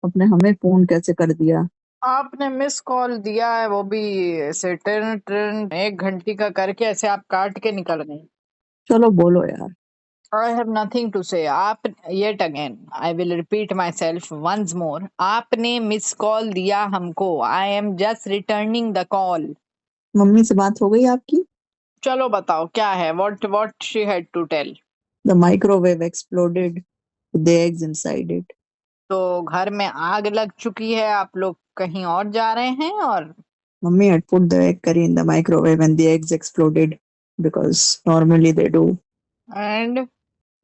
आपने हमें फोन कैसे कर दिया? आपने मिस कॉल दिया है, वो भी ऐसे टर्न टर्न 1 घंटे का करके, ऐसे आप काट के निकल गए। चलो बोलो यार। I have nothing to say. आप yet again, I will repeat myself once more. आपने मिस कॉल दिया हमको. I am just returning the call. Mummy से बात हो गई आपकी? चलो बताओ क्या है? What she had to tell? The microwave exploded with the eggs inside it. तो घर में आग लग चुकी है, आप लोग कहीं और जा रहे हैं और Mummy had put the egg curry in the microwave and the eggs exploded because normally they do. and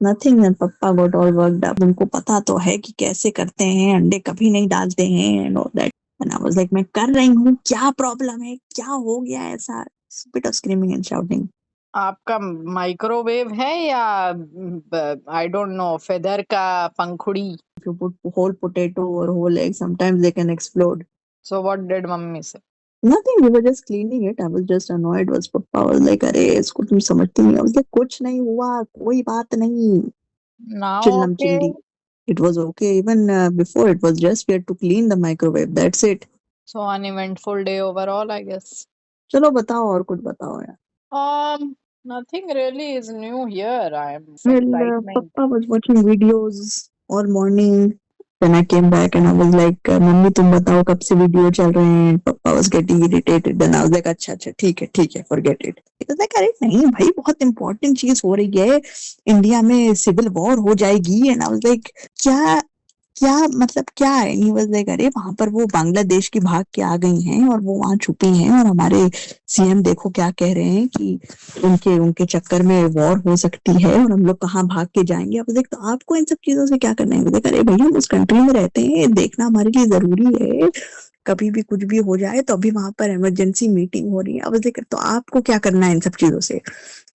Nothing, and Papa got all worked up. तुमको पता तो है कि कैसे करते हैं, अंडे कभी नहीं डालते हैं and all that. And I was like, मैं कर रही हूँ, क्या प्रॉब्लम है, क्या हो गया ऐसा? Bit of screaming and shouting. आपका माइक्रोवेव है या आई डोंट नो फेदर का पंखुड़ी? If you put whole potato or whole egg, sometimes they can explode. So what did mummy से? Nothing, we were just cleaning it. I was just annoyed. Was Papa was like, अरे इसको तुम समझती नहीं? I was like, कुछ नहीं हुआ, कोई बात नहीं. Now Chillam okay. chilli. It was okay. Even before, it was just we had to clean the microwave. That's it. So uneventful day overall, I guess. चलो बताओ और कुछ बताओ यार. Nothing really is new here. I am Well, excitement. Papa was watching videos all morning. Then I came back and I was like, mummy तुम बताओ कब से वीडियो चल रहे हैं? Papa was getting irritated. Then I was like, अच्छा अच्छा ठीक है forget it. He was like, अरे नहीं भाई बहुत important चीज हो रही है, इंडिया में सिविल वॉर हो जाएगी. And I was like, क्या क्या मतलब क्या है? ही वाज लाइक, अरे वहां पर वो बांग्लादेश की भाग के आ गई हैं और वो वहां छुपी हैं और हमारे सीएम देखो क्या कह रहे हैं कि उनके उनके चक्कर में वॉर हो सकती है और हम लोग कहाँ भाग के जाएंगे. अब देख, तो आपको इन सब चीजों से क्या करना है? देख, अरे भैया हम उस कंट्री में रहते हैं, देखना हमारे लिए जरूरी है. कभी भी कुछ भी हो जाए तो अभी वहां पर इमरजेंसी मीटिंग हो रही है. अब देख, तो आपको क्या करना है इन सब चीजों से?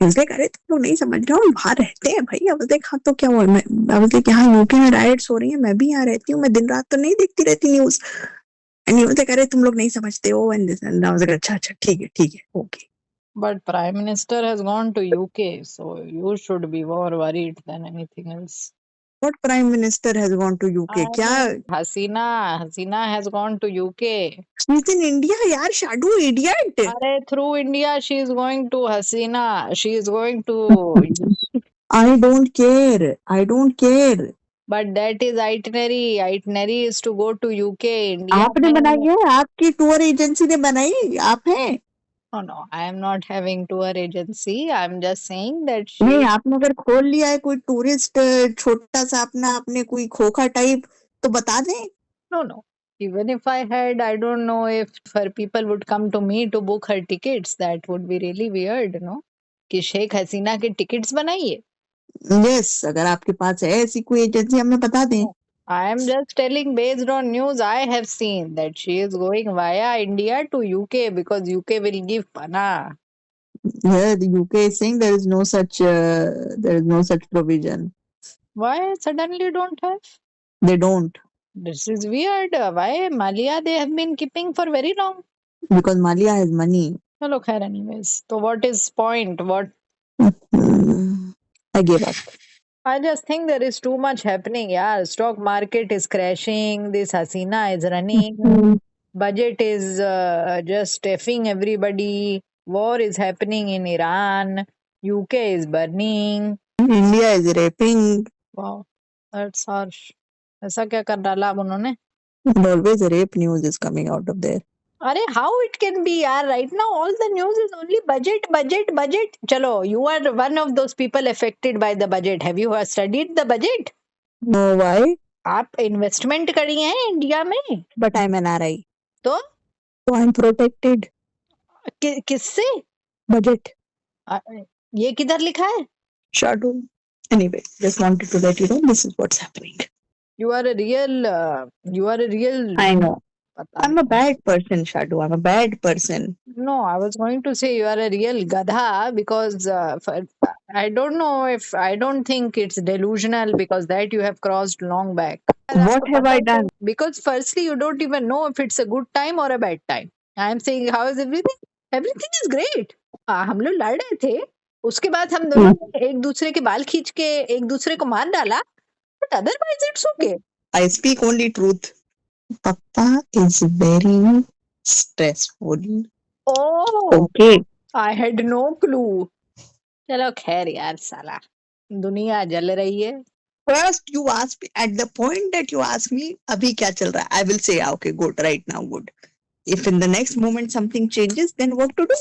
लाइक, अरे तुम लोग नहीं समझ रहे हो, बाहर रहते हैं भाई. अब देख, हाँ तो क्या हुआ? मैं अब देख, यहाँ यूके में राइट्स हो रही है, मैं भी यहाँ रहती हूँ, मैं दिन रात तो नहीं देखती रहती न्यूज. एंड यू लाइक, अरे तुम लोग नहीं समझते हो. And this and I was like, अच्छा अच्छा ठीक है okay. But Prime Minister has gone to UK, so you should be more worried than anything else. What prime minister has gone to UK? I क्या? mean, Hasina has gone to UK. She is in India यार, शाडू idiot. Through India, she is going to Hasina. She is going to. I don't care. But that is itinerary. Itinerary is to go to UK. India. आपने बनाई है, आपकी tour agency ने बनाई, आप हैं? No, I am not having tour agency. I am just saying that नहीं, आपने अगर खोल लिया है कोई टूरिस्ट छोटा सा अपना, आपने कोई खोखा टाइप, तो बता दें. No. Even if I had, I don't know if her people would come to me to book her tickets. That would be really weird, no? कि शेख हसीना के टिकट्स बनाइए. यस, अगर आपके पास है ऐसी कोई एजेंसी, हमें बता दें. I am just telling based on news I have seen that she is going via India to UK because UK will give pana. Yeah, the UK is saying there is no such provision. Why suddenly don't have? They don't, This is weird. Why Malia they have been keeping for very long. because Malia has money. चलो खैर anyways. So what is point? What? I gave up. I just think there is too much happening. Yeah, stock market is crashing. This Hasina is running. Budget is just effing everybody. War is happening in Iran. UK is burning. India is raping. Wow, that's harsh. ऐसा क्या कर डाला अब उन्होंने? And always rape news is coming out of there. अरे how it can be यार? Right now all the news is only budget. चलो, you are one of those people affected by the budget. Have you studied the budget? No, why? आप investment करी हैं India में? But I'm an RI. तो I'm protected. किससे? Budget. ये किधर लिखा है? Shadu. Anyway, just wanted to let you know this is what's happening. You are a real. I know. I'm a bad person, Shadu. I'm a bad person. No, I was going to say you are a real gadha because I don't know if I don't think it's delusional because that you have crossed long back. What have I done? Because firstly, you don't even know if it's a good time or a bad time. I am saying how is everything? Everything is great. हम लोग लड़ रहे थे, उसके बाद हम दोनों ने एक दूसरे के बाल खींच के एक दूसरे को मार डाला, but otherwise it's okay. I speak only truth. Papa is very stressful. Oh, Okay. I had no clue. चलो खैर यार साला दुनिया जल रही है. First, you ask me at the point that you ask me, "Abhi kya chal raha hai?" I will say, "Ah, okay, good, right now, good." If in the next moment something changes, then what to do?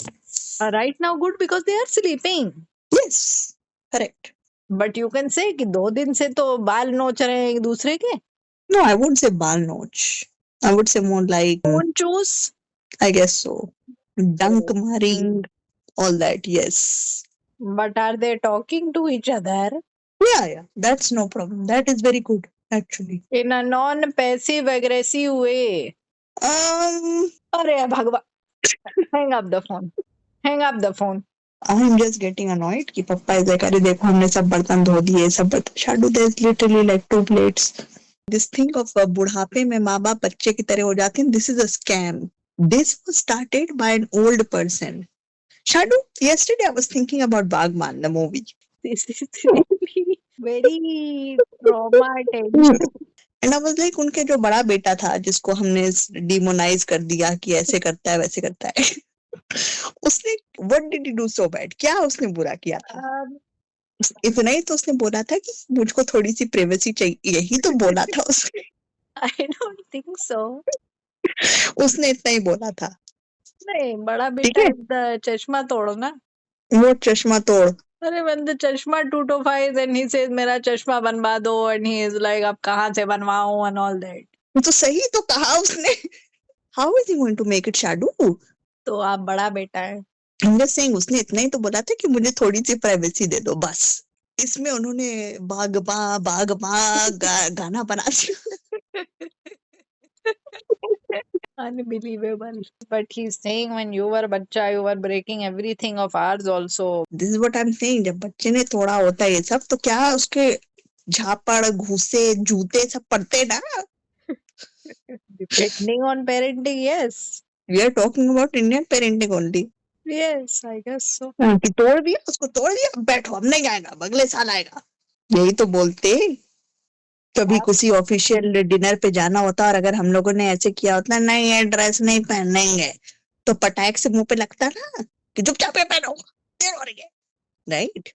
Right now good because they are sleeping. Yes, correct. But you can say कि 2 दिन से तो बाल नोच रहे हैं एक दूसरे के. No, I wouldn't say bal noch. I would say more like, Phone choose. I guess so. Dunk maring, all that, yes. But are they talking to each other Yeah, that's no problem. That is very good, actually. in a non-passive aggressive way? अरे भगवान. Hang up the phone. Hang up the phone. I'm just getting annoyed कि पप्पा is like, अरे देखो हमने सब बर्तन धो दिए सब बर्तन. Shadu, there's literally like 2 plates. This thing of बुढ़ापे में माँ बाप बच्चे की तरह हो जाते हैं. This is a scam. This was started by an old person. Shadu, yesterday I was thinking about Bagman, the movie. This is really very traumatic. And I was like उनके जो बड़ा बेटा था जिसको हमने डिमोनाइज कर दिया कि ऐसे करता है वैसे करता है उसने what did he do so bad क्या उसने बुरा किया था इतना ही तो उसने बोला था कि मुझको थोड़ी सी प्राइवेसी चाहिए यही तो बोला था उसने I don't think so. उसने इतना ही बोला था नहीं बड़ा ठीक बेटा है is the चश्मा तोड़ो ना. वो चश्मा तोड़ अरे when the चश्मा 2 to 5 and he says मेरा चश्मा बनवा दो and he is like अब कहाँ से बनवाऊं and all that. वो तो सही तो कहा उसने how is he going to make it shadow तो आप बड़ा बेटा है. I'm just saying उसने इतना ही तो बोला था कि मुझे थोड़ी सी प्राइवेसी दे दो बस इसमें उन्होंने गाना बना दिया Unbelievable. But he's saying when you were बच्चा you were breaking everything of ours also. This is what I am saying जब बच्चे ने थोड़ा होता है ये सब तो क्या उसके झापड़ घूसे जूते सब पड़ते ना Depending on parenting, yes. We are talking about Indian parenting only Yes, I guess so. कि तोड़ दिया उसको तोड़ दिया बैठो अब नहीं आएगा अब अगले साल आएगा यही तो बोलते कभी किसी ऑफिशियल डिनर पे जाना होता और अगर हम लोगों ने ऐसे किया होता नहीं ये ड्रेस नहीं पहनेंगे तो पटाख से मुंह पे लगता ना कि चुपचाप ये पहनो देर हो रही है right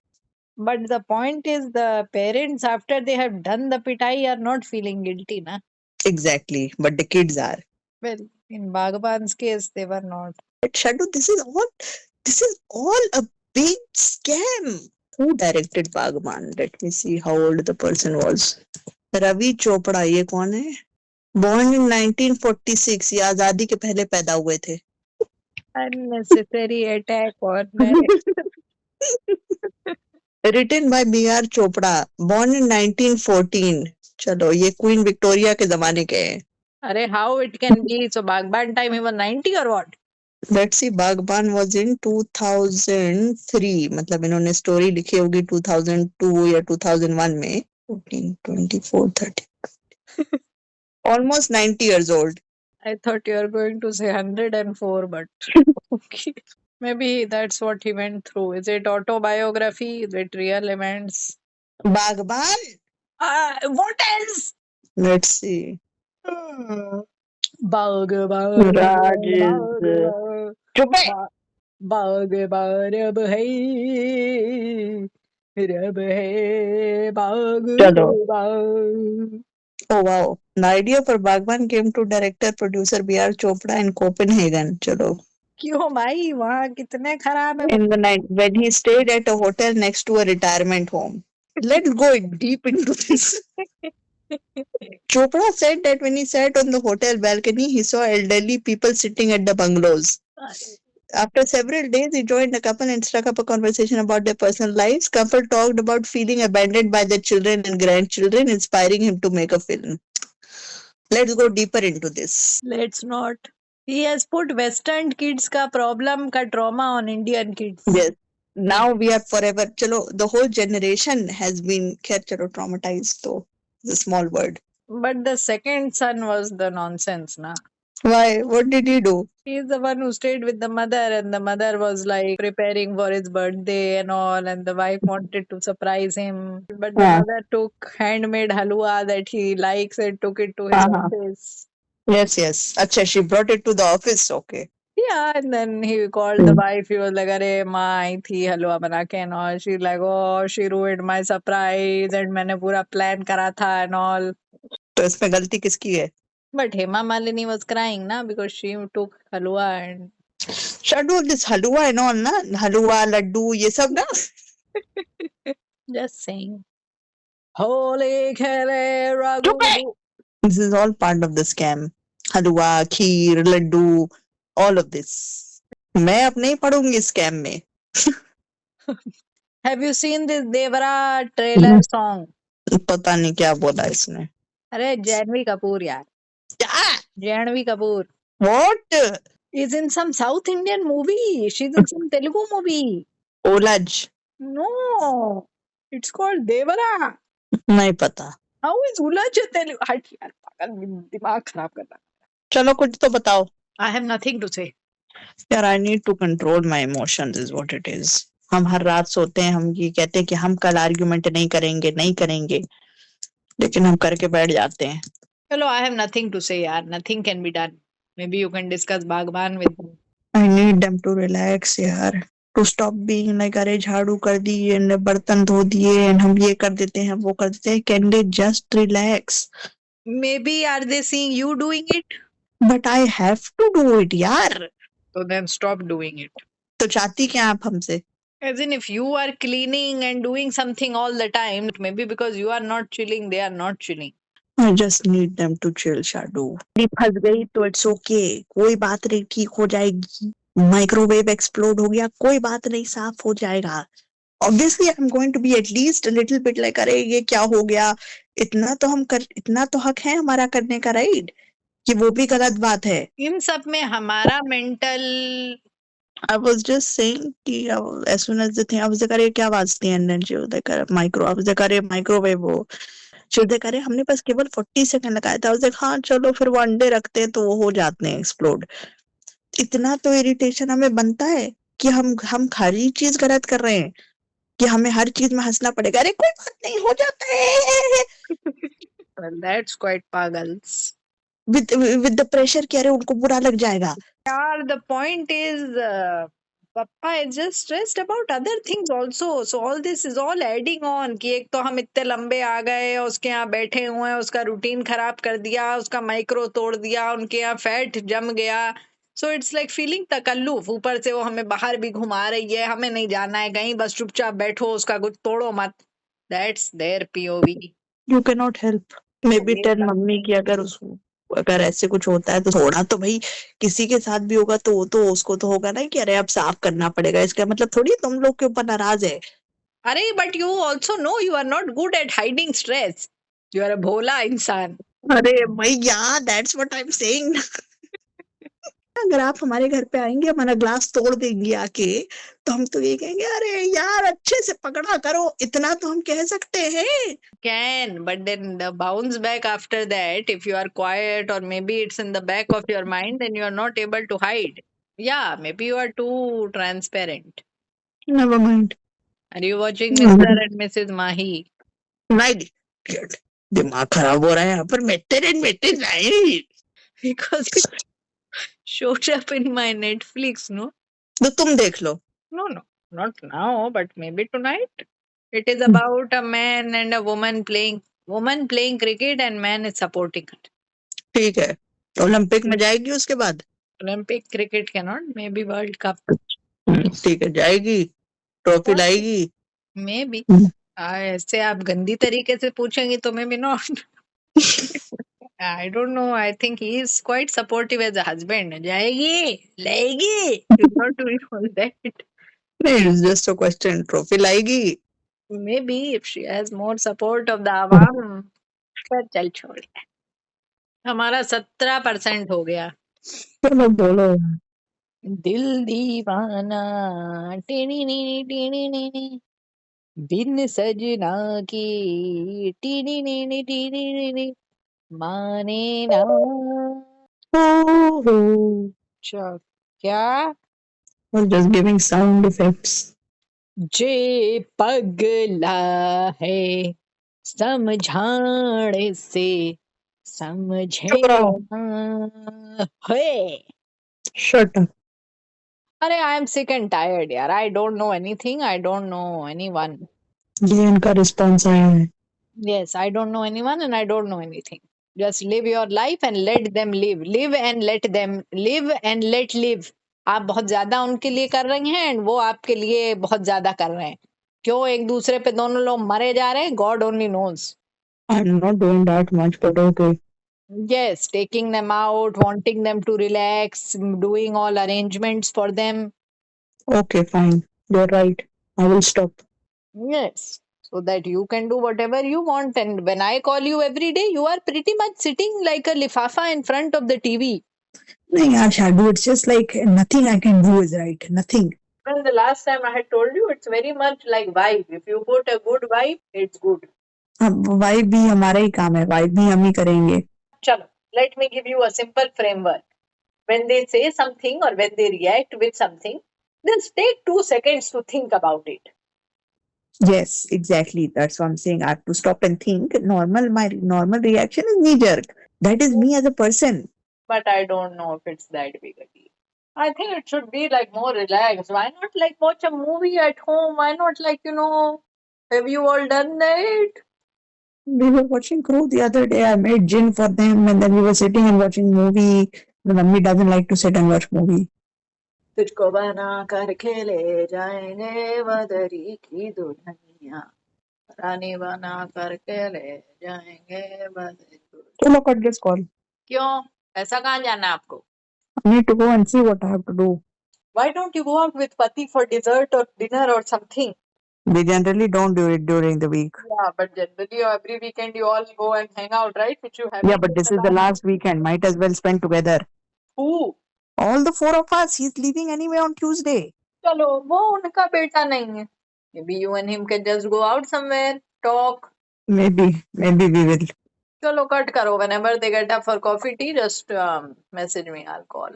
But the point is the parents after they have done the pitai are not feeling guilty, na? Exactly but the kids are Well, in Bhagwan's case, they were not. But Shadu, this is all a big scam. Who directed Bhagwan? Let me see how old the person was. Ravi Chopra ये कौन है? Born in 1946 ये आजादी के पहले पैदा हुए थे. Unnecessary attack on Written by B.R. Chopra. Born in 1914. चलो ये क्वीन विक्टोरिया के जमाने के हैं. Arey, how it can be? So Bhagwan time he was 90 or what? Let's see, Bagban was in 2003. मतलब इन्होंने स्टोरी लिखी होगी 2002 या 2001 में. 14, 24, 30. Almost 90 years old. I thought you were going to say 104, but okay. Maybe that's what he went through. Is it autobiography? Is it real events? Bagban? What else? Let's see. Bhagwan. Raj is. चुप है. Bhagwan रब है रब है चलो. Bhagwan. Oh wow. The idea for Bagban came to director producer B.R. Chopra in Copenhagen. चलो. क्यों भाई वहाँ कितने खराब है. In the night when he stayed at a hotel next to a retirement home. Let's go deep into this. Chopra said that when he sat on the hotel balcony, he saw elderly people sitting at the bungalows. After several days, he joined a couple and struck up a conversation about their personal lives. Couple talked about feeling abandoned by their children and grandchildren, inspiring him to make a film. Let's go deeper into this. Let's not. He has put Western kids ka problem ka trauma on Indian kids. Yes. Now we are forever. Chalo, the whole generation has been chalo, traumatized, though. It's a small word. But the second son was the nonsense, na. Why? What did he do? He's the one who stayed with the mother, and the mother was like preparing for his birthday and all, and the wife wanted to surprise him. But the mother took handmade halwa that he likes and took it to his office. Yes. Acha, she brought it to the office. Okay. Yeah, and then he called the wife. He was like, "अरे माँ आई थी हलवा बना के and all." She's like, "Oh, she ruined my surprise and मैंने पूरा plan करा था and all." तो इसमें गलती किसकी है? But Hema Malini was crying na because she took halwa and Shadu, this halwa and all, na? Halwa, laddu, ये सब ना? just saying. Holy Kele चुप है! Ragu. This is all part of the scam. Halwa, kheer, Laddu, all of this. मैं अब नहीं पढ़ूंगी scam में. Have you seen this Devara trailer song? पता नहीं क्या बोला इसने. अरे जानवी कपूर यार. क्या? Janvi Kapoor What? is in some South Indian movie. She's in some Telugu movie. ओलज. No, it's called Devara. नहीं पता. How is Ulaj a Telugu? हट यार पागल दिमाग खराब करना. चलो कुछ तो बताओ. I have nothing to say. यार I need to control my emotions is what it is. हम हर रात सोते हैं, हम ये कहते हैं कि हम कल आर्ग्यूमेंट नहीं करेंगे, लेकिन हम करके बैठ जाते हैं. Hello, I have nothing to say यार. Nothing can be done. Maybe you can discuss Bhagwan with me. I need them to relax यार. To stop being like अरे झाड़ू कर दी and बर्तन धो दिए and हम ये कर देते हैं वो कर देते हैं. Can they just relax? Maybe are they seeing you doing it? But I have to do it यार. So then stop doing it. तो चाहती क्या आप हमसे? As in, if you are cleaning and doing something all the time, maybe because you are not chilling, they are not chilling. I just need them to chill, Shadu. फंस गई तो it's okay, कोई बात नहीं, ठीक हो जाएगी. Microwave explode हो गया, कोई बात नहीं, साफ हो जाएगा. Obviously, I'm going to be at least a little bit like अरे ये क्या हो गया. इतना तो हक है हमारा करने का, राइट? कि वो भी गलत बात है. इन सब में हमारा mental I was just saying कि as soon as the thing, I was like अरे क्या बाजती है, and then she was like micro, I was like अरे माइक्रोवेव हो. she was like अरे हमने बस केवल 40 सेकंड लगाया था. I was like हाँ चलो फिर वो अंडे रखते हैं तो वो हो जाते हैं एक्सप्लोड. इतना तो इरिटेशन हमें बनता है कि हम हर ही चीज गलत कर रहे हैं कि हमें हर चीज में हंसना पड़ेगा. अरे कोई बात नहीं, हो जाता है. well, that's quite pagals. With the pressure कि अरे उनको बुरा लग जाएगा. Yeah, the point is, Papa is just stressed about other things also. So all this is all adding on कि एक तो हम इतने लंबे आ गए, उसके यहाँ बैठे हुए हैं, उसका रूटीन खराब कर दिया, उसका माइक्रो तोड़ दिया, उनके यहाँ फैट जम गया. So it's like feeling तकल्लुफ. ऊपर से वो हमें बाहर भी घुमा रही है, हमें नहीं जाना है कहीं, बस चुपचाप बैठो, उसका कुछ तोड़ो मत. That's their POV. You cannot help. Maybe tell mummy कि अगर ऐसे कुछ होता है तो थोड़ा तो भाई किसी के साथ भी होगा तो उसको तो होगा ना कि अरे अब साफ करना पड़ेगा. इसका मतलब थोड़ी तुम लोग के ऊपर नाराज है. अरे but you also know you are not good at hiding stress. You are a भोला इंसान. अरे भैया, that's what I'm saying. अगर आप हमारे घर पे आएंगे, हमारा ग्लास तोड़ देंगे आके, तो हम तो ये कहेंगे अरे यार अच्छे से पकड़ा करो. इतना तो हम कह सकते हैं. Can, but then the bounce back after that, if you are quiet or maybe it's in the back of your mind, then you are not able to hide. Yeah, maybe you are too transparent. Never mind. Are you watching Mr. and Mrs. Mahi? Right. दिमाग खराब हो रहा है यहाँ पर. Mated नहीं. Because it showed up in my Netflix, no? तो तुम देख लो. No, not now, but maybe tonight. It is about a man and a woman playing cricket and man is supporting her. ठीक है. ओलंपिक में जाएगी उसके बाद. Olympic cricket cannot, maybe World Cup. ठीक है, जाएगी, ट्रॉफी लाएगी. Maybe. ऐसे आप गंदी तरीके से पूछेंगी तो maybe not. I don't know. I think he is quite supportive as a husband. जाएगी, लाएगी. He's not doing all that. नहीं, it's just a question. Trophy लाएगी. Maybe if she has more support of the आवाम, पर चल छोड़. हमारा 17% हो गया. चलो बोलो. दिल दीवाना टीनी नी टीनी नी बिन सजना की टीनी नी टीनी नी माने ना. अच्छा क्या? We're just giving sound effects. जे पगला है समझाने से समझे चुप रहो. ना. Hey. Shut up. अरे I am sick and tired यार. I don't know anything. I don't know anyone. ये इनका रिस्पॉन्स आया है. Yes, I don't know anyone and I don't know anything. Just live your life and let them live. Live and let them live and let live. आप बहुत ज्यादा उनके लिए कर रही हैं and वो आपके लिए बहुत ज्यादा कर रहे हैं. क्यों एक दूसरे पे दोनों लोग मरे जा रहे हैं? God only knows. I'm not doing that much, but okay. Yes, taking them out, wanting them to relax, doing all arrangements for them. Okay, fine. You're right. I will stop. Yes, so that you can do whatever you want. And when I call you every day, you are pretty much sitting like a lifafa in front of the TV. नहीं यार शादू, it's just like nothing I can do is right. Nothing. Well, the last time I had told you, it's very much like vibe. If you put a good vibe, it's good. अब vibe भी हमारा ही काम है, vibe भी हम ही करेंगे. Chalo, let me give you a simple framework. When they say something or when they react with something, just take 2 seconds to think about it. Yes, exactly. That's what I'm saying. I have to stop and think. My normal reaction is knee jerk. That is me as a person. But I don't know if it's that big a deal. I think it should be like more relaxed. Why not like watch a movie at home? Why not like, have you all done that? We were watching Crow the other day. I made gin for them, and then we were sitting and watching movie. The mummy doesn't like to sit and watch movie. तुझको बना करके ले जाएंगे बदरी की दुल्हनिया रानी बना करके ले जाएंगे बदरी. Chalo, cut this call. क्यों ऐसा कहाँ जाना है आपको? I need to go and see what I have to do. Why don't you go out with Pati for dessert or dinner or something? We generally don't do it during the week. Yeah, but generally every weekend you all go and hang out, right? Which you Yeah, haven't but in this the is the last weekend. Might as well spend together. Who? All the 4 of us. He's leaving anyway on Tuesday. चलो वो उनका बेटा नहीं है. Maybe you and him can just go out somewhere, talk. Maybe we will. चलो cut करो. Whenever they get up for coffee tea, just message me. I'll call.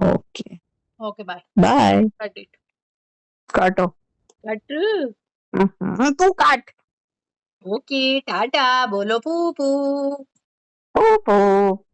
Okay. Okay, bye. Bye. Cut it. Kato. Cut. तू काट. Okay, tata. बोलो poo poo. पो.